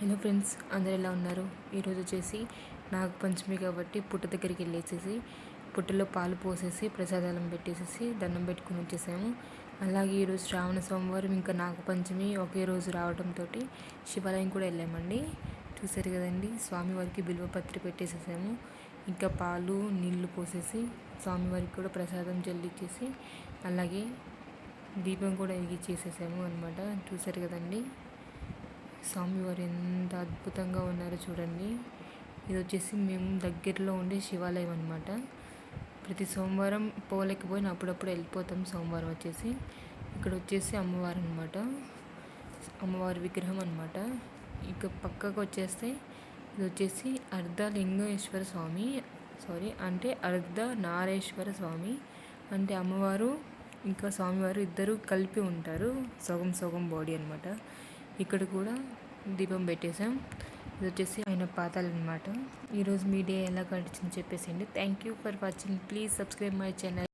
Hello friends, అందరు ఎలా ఉన్నారు? ఈరోజు వచ్చేసి నాగపంచమి కాబట్టి పుట్ట దగ్గరికి వెళ్ళేసేసి పుట్టలో పాలు పోసేసి ప్రసాదాలం పెట్టేసేసి దండం పెట్టుకుని వచ్చేసాము. అలాగే ఈరోజు శ్రావణ సోమవారం ఇంకా నాగపంచమి ఒకే రోజు రావడంతో శివాలయం కూడా వెళ్ళామండి. చూసారు కదండి, స్వామివారికి బిల్వపత్రి పెట్టేసేసాము. ఇంకా పాలు నీళ్లు పోసేసి స్వామివారికి కూడా ప్రసాదం చెల్లించేసి అలాగే దీపం కూడా వెలిగించేసేసాము అనమాట. చూసారు కదండి, స్వామివారు ఎంత అద్భుతంగా ఉన్నారో చూడండి. ఇది వచ్చేసి మేము దగ్గరలో ఉండే శివాలయం అనమాట. ప్రతి సోమవారం పోలేకపోయినా అప్పుడప్పుడు వెళ్ళిపోతాం. సోమవారం వచ్చేసి ఇక్కడ వచ్చేసి అమ్మవారు అనమాట, అమ్మవారి విగ్రహం అనమాట. ఇక పక్కకు వచ్చేస్తే ఇది వచ్చేసి అర్ధలింగేశ్వర స్వామి, అంటే అర్ధ నారేశ్వర స్వామి. అంటే అమ్మవారు ఇంకా స్వామివారు ఇద్దరు కలిపి ఉంటారు, సగం సగం బాడీ అనమాట. ఇక్కడ కూడా దీపం పెట్టేసాం. ఇది వచ్చేసి ఆయన పాదాలు అనమాట. ఈరోజు మీ డే ఎలా గడిచింది చెప్పేసేయండి. Thank you for watching. Please subscribe my channel.